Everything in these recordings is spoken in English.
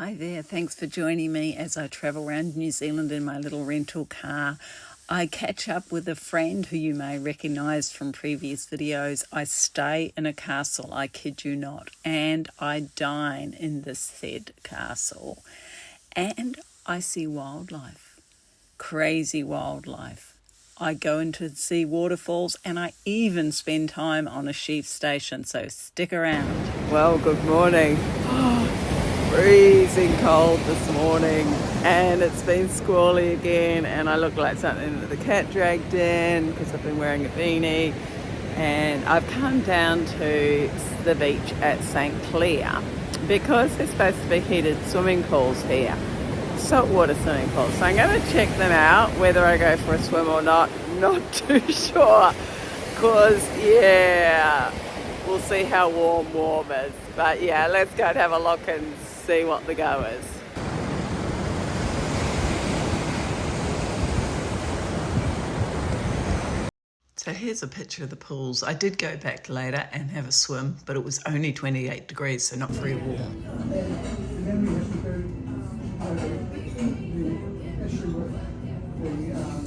Hi there, thanks for joining me as I travel around New Zealand in my little rental car. I catch up with a friend who you may recognise from previous videos. I stay in a castle, I kid you not, and I dine in this said castle. And I see wildlife, crazy wildlife. I go into see waterfalls and I even spend time on a sheep station, so stick around. Well, good morning. Freezing cold this morning and it's been squally again, and I look like something that the cat dragged in because I've been wearing a beanie. And I've come down to the beach at St. Clair because there's supposed to be heated swimming pools here, saltwater swimming pools. So I'm going to check them out, whether I go for a swim or not too sure, because we'll see how warm is. But yeah, let's go and have a look and see what the go is. So here's a picture of the pools. I did go back later and have a swim, but it was only 28 degrees, so not very warm.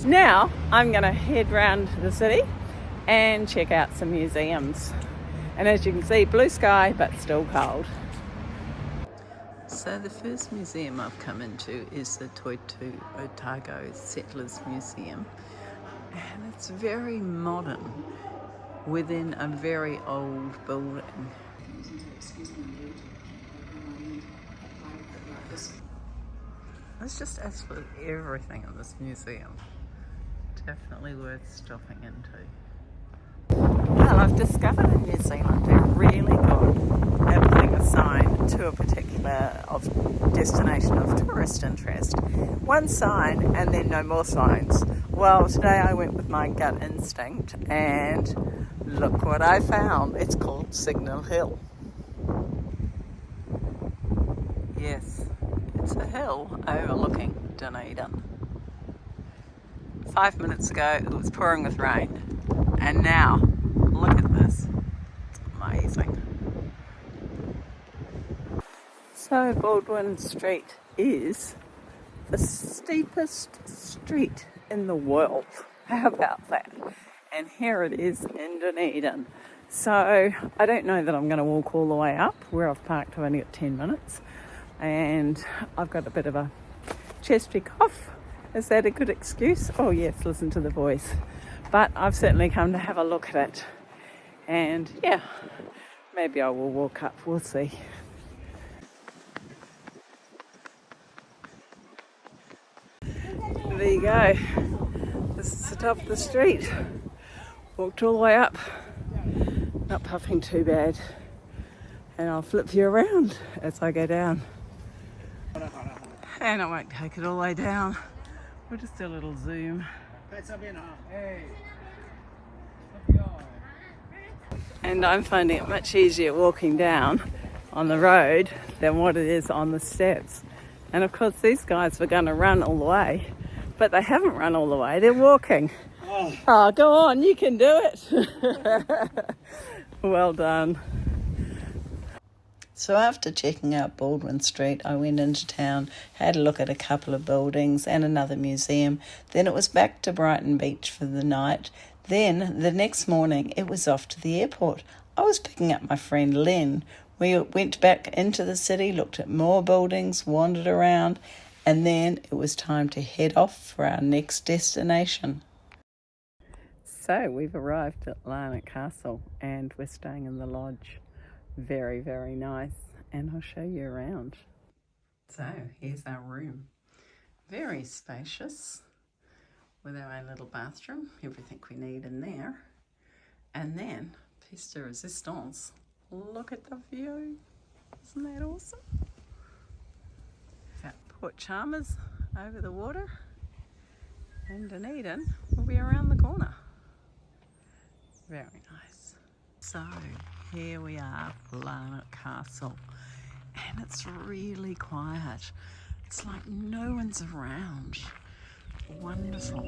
Now I'm going to head round the city and check out some museums. And as you can see, blue sky, but still cold. So the first museum I've come into is the Toitu Otago Settlers Museum. And it's very modern within a very old building. There's just absolutely everything in this museum. Definitely worth stopping into. Well, I've discovered in New Zealand they're really good at putting a sign to a particular destination of tourist interest. One sign and then no more signs. Well, today I went with my gut instinct and look what I found. It's called Signal Hill. Yes, it's a hill overlooking Dunedin. 5 minutes ago it was pouring with rain, and now look at this. It's amazing. So Baldwin Street is the steepest street in the world. How about that? And here it is in Dunedin. So I don't know that I'm going to walk all the way up. Where I've parked, I've only got 10 minutes. And I've got a bit of a chesty cough. Is that a good excuse? Oh yes, listen to the voice. But I've certainly come to have a look at it. And yeah, maybe I will walk up. We'll see. There you go. This is the top of the street. Walked all the way up. Not puffing too bad. And I'll flip you around as I go down. And I won't take it all the way down. We'll just do a little zoom. And I'm finding it much easier walking down on the road than what it is on the steps. And of course these guys were going to run all the way, but they haven't run all the way, they're walking. Oh, go on, you can do it. Well done. So after checking out Baldwin Street, I went into town, had a look at a couple of buildings and another museum. Then it was back to Brighton Beach for the night. Then the next morning it was off to the airport. I was picking up my friend Lynn. We went back into the city, looked at more buildings, wandered around, and then it was time to head off for our next destination. So we've arrived at Larnach Castle and we're staying in the lodge. Very, very nice, and I'll show you around. So here's our room. Very spacious, with our own little bathroom, everything we need in there. And then, piece de resistance, look at the view. Isn't that awesome? That Port Chalmers over the water, and Dunedin will be around the corner. Very nice. So here we are, Larnach Castle, and it's really quiet. It's like no one's around. Wonderful.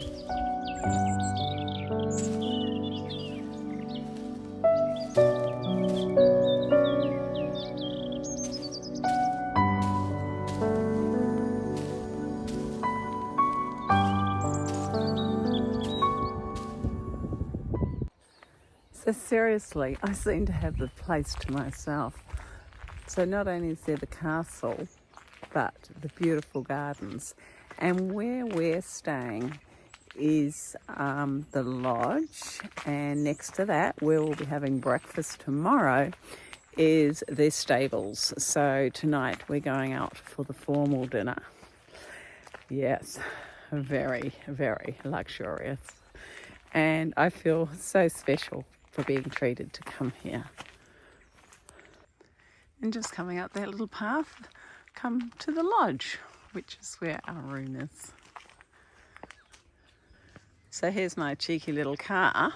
So seriously, I seem to have the place to myself. So not only is there the castle, but the beautiful gardens. And where we're staying is the lodge, and next to that, where we'll be having breakfast tomorrow, is their stables. So tonight we're going out for the formal dinner. Yes, very, very luxurious. And I feel so special for being treated to come here. And just coming up that little path, come to the lodge, which is where our room is. So here's my cheeky little car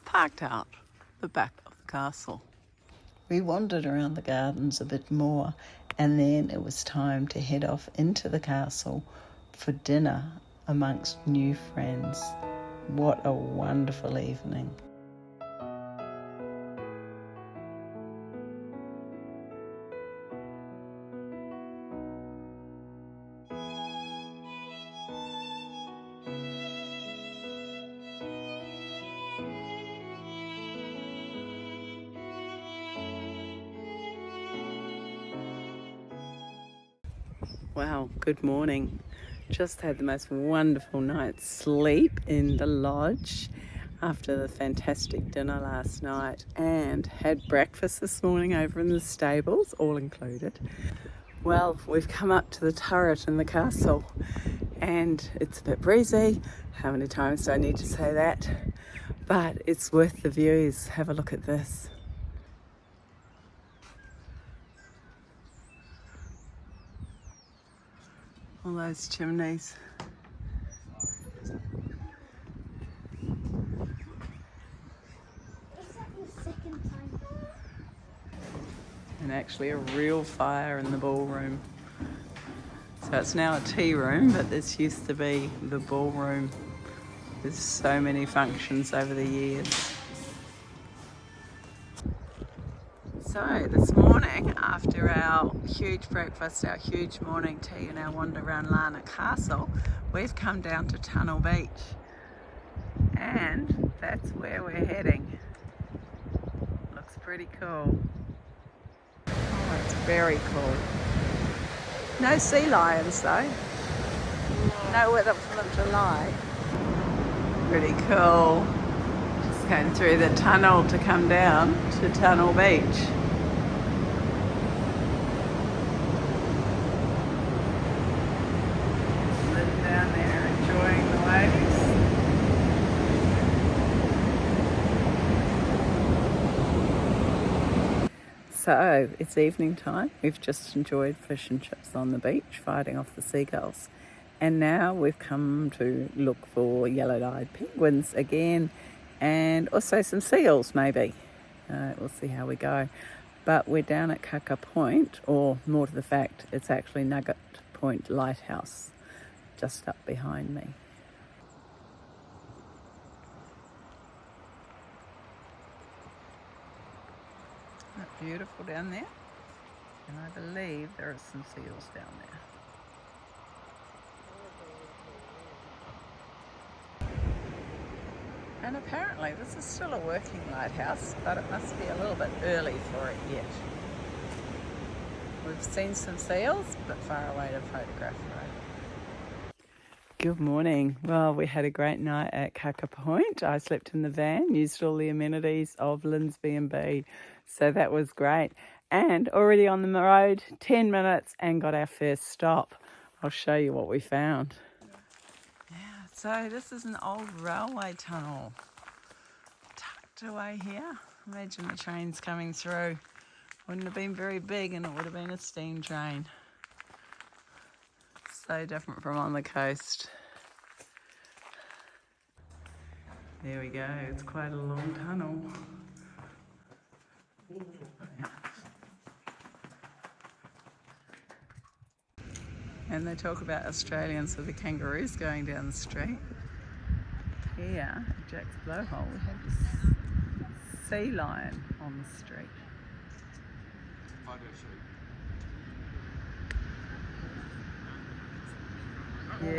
parked out the back of the castle. We wandered around the gardens a bit more, and then it was time to head off into the castle for dinner amongst new friends. What a wonderful evening. Wow, good morning. Just had the most wonderful night's sleep in the lodge after the fantastic dinner last night, and had breakfast this morning over in the stables, all included. Well, we've come up to the turret in the castle and it's a bit breezy. How many times do I need to say that? But it's worth the views. Have a look at this. All those chimneys. And actually a real fire in the ballroom. So it's now a tea room, but this used to be the ballroom. There's so many functions over the years. So this morning, after our huge breakfast, our huge morning tea and our wander around Lana Castle, we've come down to Tunnel Beach. And that's where we're heading. Looks pretty cool. Oh, it's very cool. No sea lions though. Nowhere for them to lie. Pretty cool. Just going through the tunnel to come down to Tunnel Beach. Lynn down there enjoying the waves. So it's evening time. We've just enjoyed fish and chips on the beach, fighting off the seagulls. And now we've come to look for yellow-eyed penguins again, and also some seals maybe. We'll see how we go. But we're down at Kaka Point, or more to the fact, it's actually Nugget Point Lighthouse, just up behind me. Isn't that beautiful down there? And I believe there are some seals down there. And apparently this is still a working lighthouse, but it must be a little bit early for it yet. We've seen some seals, but far away to photograph. Good morning. Well, we had a great night at Kaka Point. I slept in the van, used all the amenities of Lynn's B&B, so that was great. And already on the road, 10 minutes, and got our first stop. I'll show you what we found. So this is an old railway tunnel tucked away here. Imagine the trains coming through. Wouldn't have been very big, and it would have been a steam train. So different from on the coast. There we go, it's quite a long tunnel. And they talk about Australians with the kangaroos going down the street. Here, at Jack's Blowhole, we have this sea lion on the street. Yeah.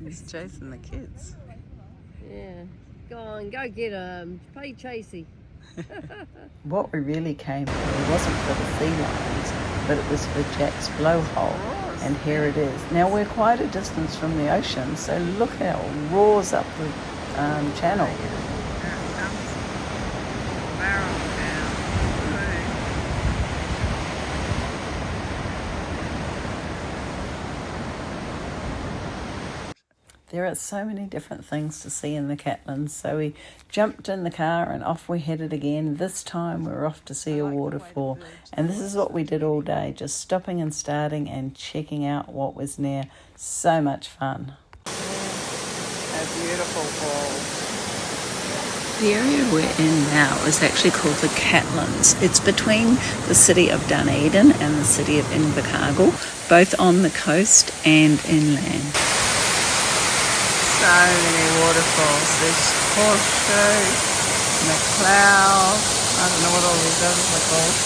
He's chasing the kids. Yeah. Go on, go get him. Pay Chasey. What we really came for wasn't for the sea lions, but it was for Jack's blowhole. And here it is. Now we're quite a distance from the ocean, so look how it roars up the channel. There are so many different things to see in the Catlins, so we jumped in the car and off we headed again. This time we're off to see a waterfall, and this is what we did all day, just stopping and starting and checking out what was near. So much fun. A beautiful fall. The area we're in now is actually called the Catlins. It's between the city of Dunedin and the city of Invercargill, both on the coast and inland. So many waterfalls. There's Horseshoe, McLeod, I don't know what all these others are called.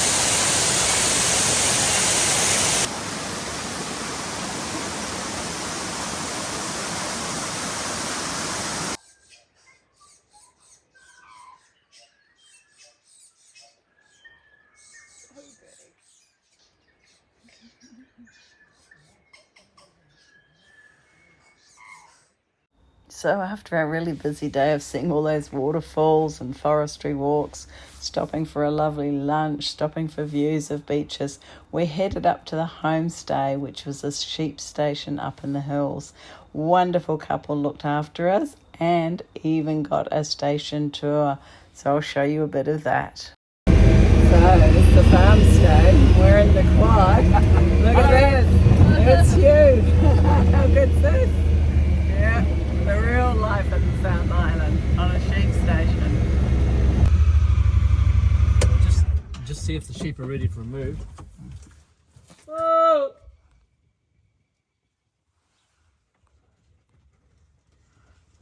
So after a really busy day of seeing all those waterfalls and forestry walks, stopping for a lovely lunch, stopping for views of beaches, we headed up to the homestay, which was a sheep station up in the hills. Wonderful couple looked after us and even got a station tour. So I'll show you a bit of that. So it's the farm stay. We're in the quad. Look at this. It's huge. How good's this? Yeah. The real life in the South Island on a sheep station. Just see if the sheep are ready for a move. Whoa!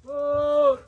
Whoa!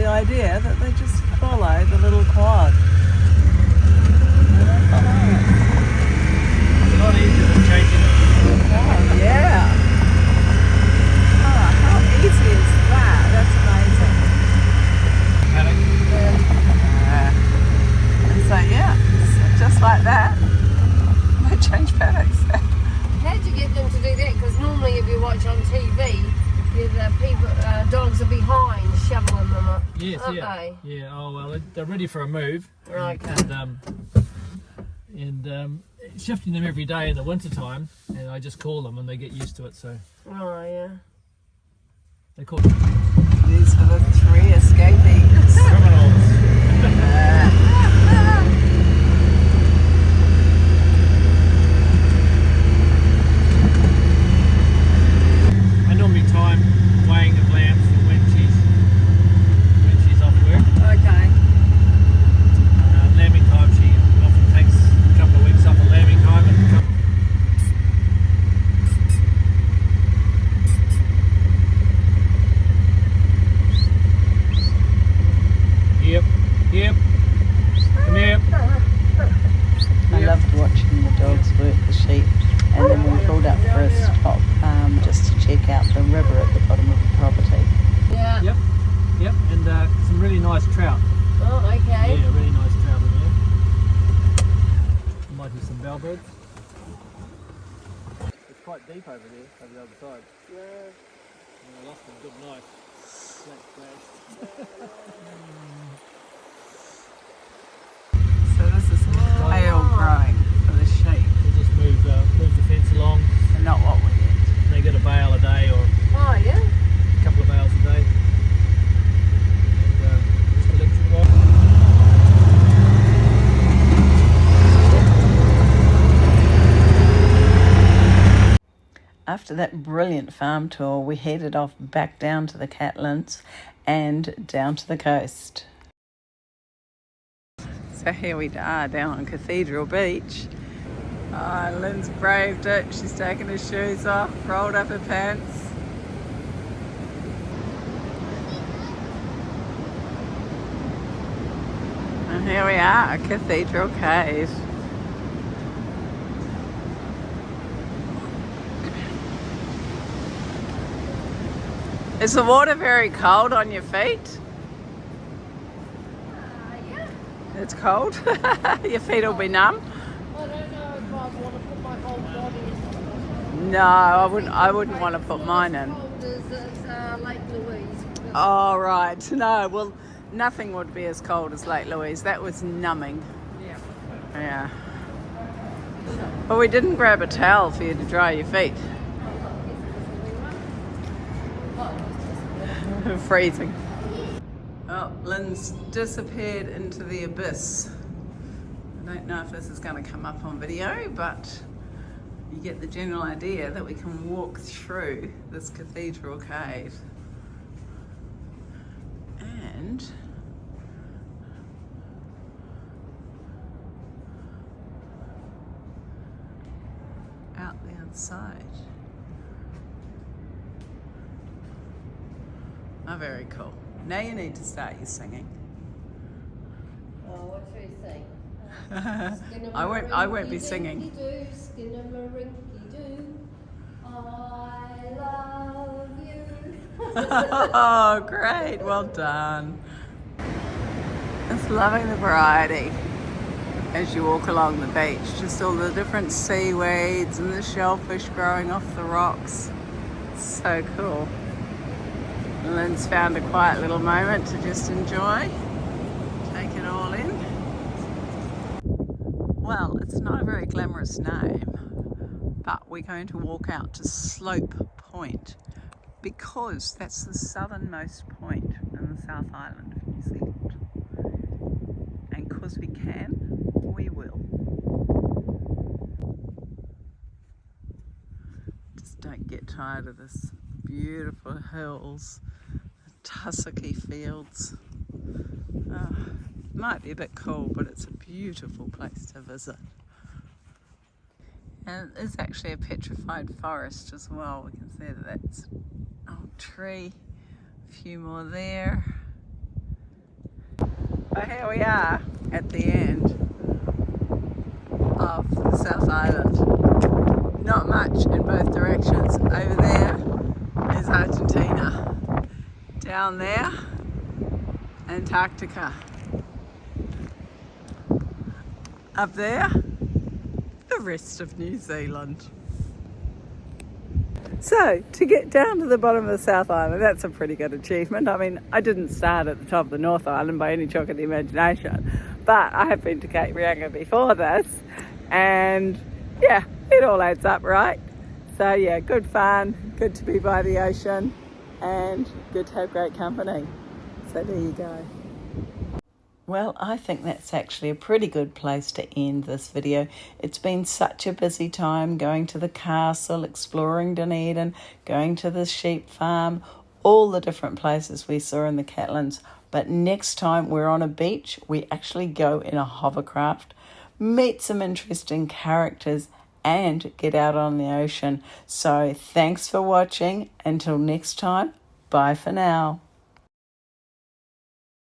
Idea that they just follow the little quad. It's a lot easier than changing it. Oh, yeah. Oh, how easy is that? That's amazing. Paddock. And so, yeah, just like that, they change paddocks. How'd you get them to do that? Because normally if you watch on TV, the people, dogs are behind shoveling them up. Yes, aren't yeah. they? Yeah, oh well, they're ready for a move. Right, okay. And shifting them every day in the winter time, and I just call them and they get used to it, so. Oh, yeah. They call These are the three escapees. criminals. I normally time weighing of lambs for when she's off work. Okay. Lambing time, she often takes a couple of weeks off of lambing time and Yep. Come here. I loved watching the dogs work the sheep, and then we pulled up for a stop just to check out the river at the bottom of the property. Yeah. Yep, and some really nice trout. Oh, okay. Yeah, really nice trout in there. There might be some bellbirds. It's quite deep over there, over the other side. Yeah. I lost a good knife. Flat. So this is hail growing for the sheep, We'll just move the fence along. and not what we get. They get a bale a day or Oh, yeah? a couple of bales a day. And just electric wire. After that brilliant farm tour, we headed off back down to the Catlins, and down to the coast. So here we are down on Cathedral Beach. Oh, Lynn's braved it. She's taken her shoes off, rolled up her pants. And here we are, Cathedral Cave. Is the water very cold on your feet? Yeah. It's cold? Your feet will be numb? I don't know if I want to put my whole body in. No, I wouldn't want to put mine in. Cold as Lake Louise. Oh, right. No, well, nothing would be as cold as Lake Louise. That was numbing. Yeah. Yeah. But we didn't grab a towel for you to dry your feet. Freezing. Oh, Lynn's disappeared into the abyss. I don't know if this is going to come up on video, but you get the general idea that we can walk through this cathedral cave. And out the other side. Oh, very cool. Now you need to start your singing. Oh, what should we sing? I won't be singing. I love you. Oh, great. Well done. Just loving the variety as you walk along the beach. Just all the different seaweeds and the shellfish growing off the rocks. So cool. Lynn's found a quiet little moment to just enjoy, take it all in. Well, it's not a very glamorous name, but we're going to walk out to Slope Point because that's the southernmost point in the South Island of New Zealand. And because we can, we will. Just don't get tired of this beautiful hills, tussocky fields. Might be a bit cool, but it's a beautiful place to visit. And it is actually a petrified forest as well. We can see that that's an old tree, a few more there. But here we are at the end of the South Island. Not much in both directions. Over there is Argentina. Down there, Antarctica. Up there, the rest of New Zealand. So, to get down to the bottom of the South Island, that's a pretty good achievement. I mean, I didn't start at the top of the North Island by any trick of the imagination, but I have been to Cape Reinga before this, and yeah, it all adds up, right? So yeah, good fun, good to be by the ocean, and good to have great company. So there you go. Well, I think that's actually a pretty good place to end this video. It's been such a busy time going to the castle, exploring Dunedin, going to the sheep farm, all the different places we saw in the Catlins. But next time we're on a beach, we actually go in a hovercraft, meet some interesting characters, and get out on the ocean. So thanks for watching. Until next time, bye for now.